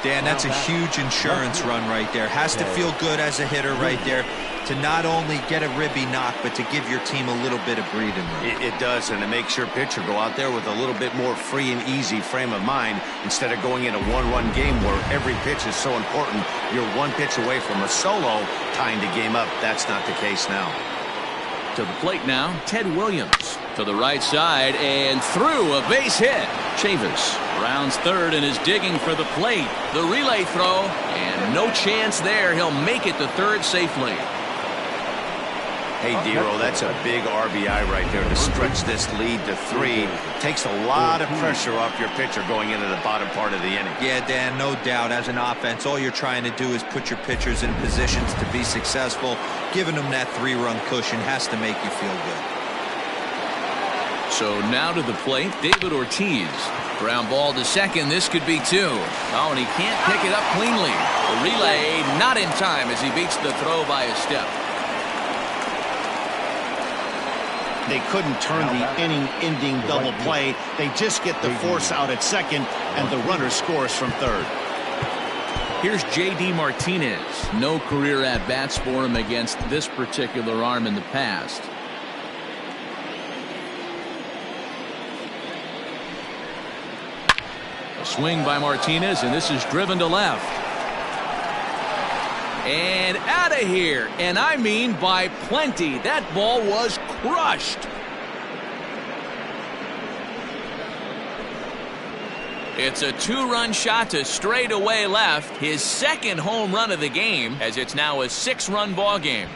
Dan, that's a huge insurance run right there. Has to feel good as a hitter right there to not only get a ribby knock, but to give your team a little bit of breathing room. It does, and it makes your pitcher go out there with a little bit more free and easy frame of mind instead of going in a one-run game where every pitch is so important. You're one pitch away from a solo tying the game up. That's not the case now. To the plate now, Ted Williams. To the right side and through, a base hit. Chavis rounds third and is digging for the plate. The relay throw, and no chance there. He'll make it to third safely. Hey, Dero, that's a big RBI right there to stretch this lead to 3. Takes a lot of pressure off your pitcher going into the bottom part of the inning. Yeah, Dan, no doubt. As an offense, all you're trying to do is put your pitchers in positions to be successful. Giving them that 3-run cushion has to make you feel good. So now to the plate, David Ortiz. Ground ball to second. This could be 2. Oh, and he can't pick it up cleanly. The relay not in time as he beats the throw by a step. They couldn't turn the inning-ending double play. They just get the force out at second, and the runner scores from third. Here's J.D. Martinez. No career at-bats for him against this particular arm in the past. A swing by Martinez, and this is driven to left. And out of here, and I mean by plenty. That ball was crushed. It's a 2-run shot to straightaway left, his second home run of the game, as it's now a 6-run ball game.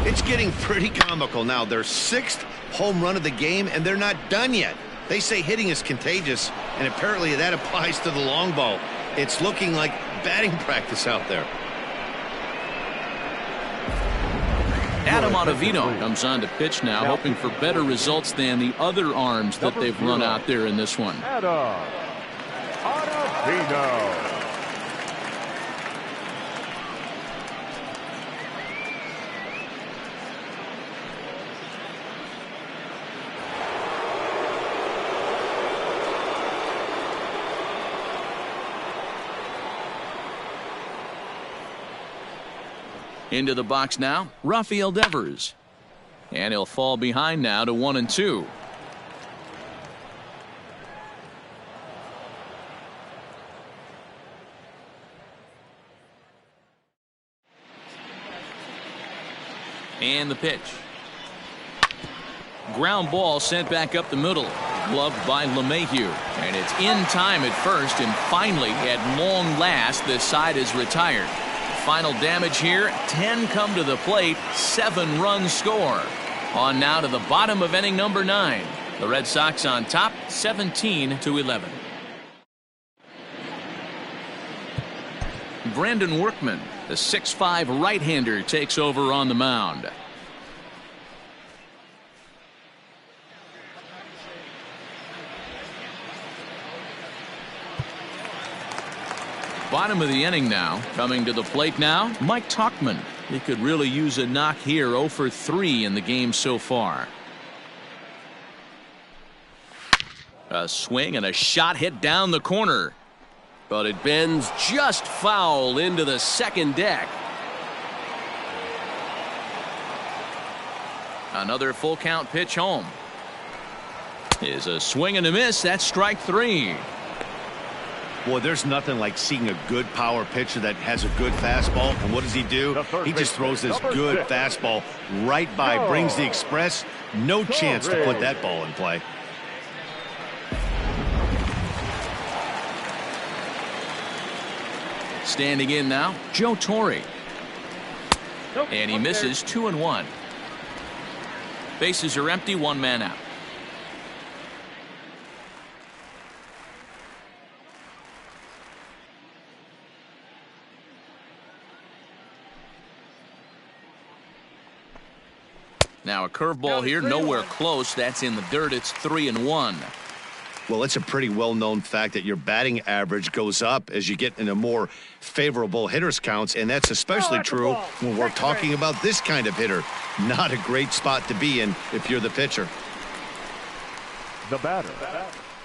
It's getting pretty comical now. Their 6th home run of the game, and they're not done yet. They say hitting is contagious, and apparently that applies to the long ball. It's looking like batting practice out there. Adam Ottavino comes on to pitch now, hoping for better results than the other arms that they've run out there in this one. Adam Ottavino. Into the box now, Rafael Devers. And he'll fall behind now to 1-2. And the pitch. Ground ball sent back up the middle. Gloved by LeMahieu. And it's in time at first, and finally, at long last, this side is retired. Final damage here, 10 come to the plate, 7 runs score. On now to the bottom of inning number 9. The Red Sox on top, 17-11. Brandon Workman, the 6'5" right-hander, takes over on the mound. Bottom of the inning now. Coming to the plate now, Mike Tauchman. He could really use a knock here. 0 for 3 in the game so far. A swing and a shot hit down the corner. But it bends just foul into the second deck. Another full count pitch home. Is a swing and a miss. That's strike 3. Boy, there's nothing like seeing a good power pitcher that has a good fastball. And what does he do? He just throws this good fastball right by, brings the express. No chance to put that ball in play. Standing in now, Joe Torre. And he misses 2-1. Bases are empty, 1 man out. Now a curveball here, nowhere close. That's in the dirt. It's 3-1. Well, it's a pretty well-known fact that your batting average goes up as you get into more favorable hitters counts, and that's especially true when we're talking about this kind of hitter. Not a great spot to be in if you're the pitcher. The batter,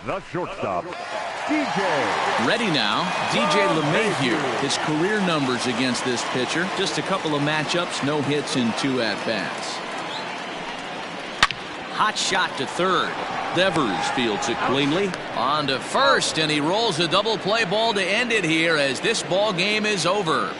the shortstop, DJ. Ready now, DJ LeMahieu. His career numbers against this pitcher, just a couple of matchups, no hits in 2 at-bats. Hot shot to third. Devers fields it cleanly. On to first, and he rolls a double play ball to end it here as this ball game is over.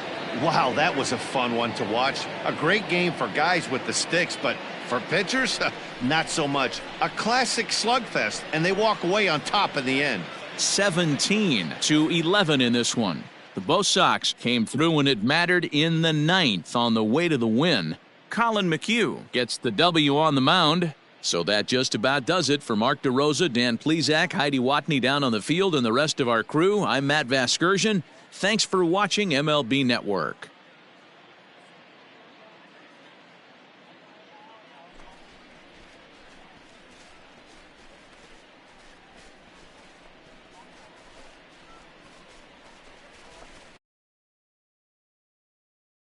Wow, that was a fun one to watch. A great game for guys with the sticks, but for pitchers, not so much. A classic slugfest, and they walk away on top in the end. 17-11 in this one. The Bo Sox came through when it mattered in the 9th on the way to the win. Colin McHugh gets the W on the mound. So that just about does it for Mark DeRosa, Dan Plesac, Heidi Watney down on the field, and the rest of our crew. I'm Matt Vasgersian. Thanks for watching MLB Network.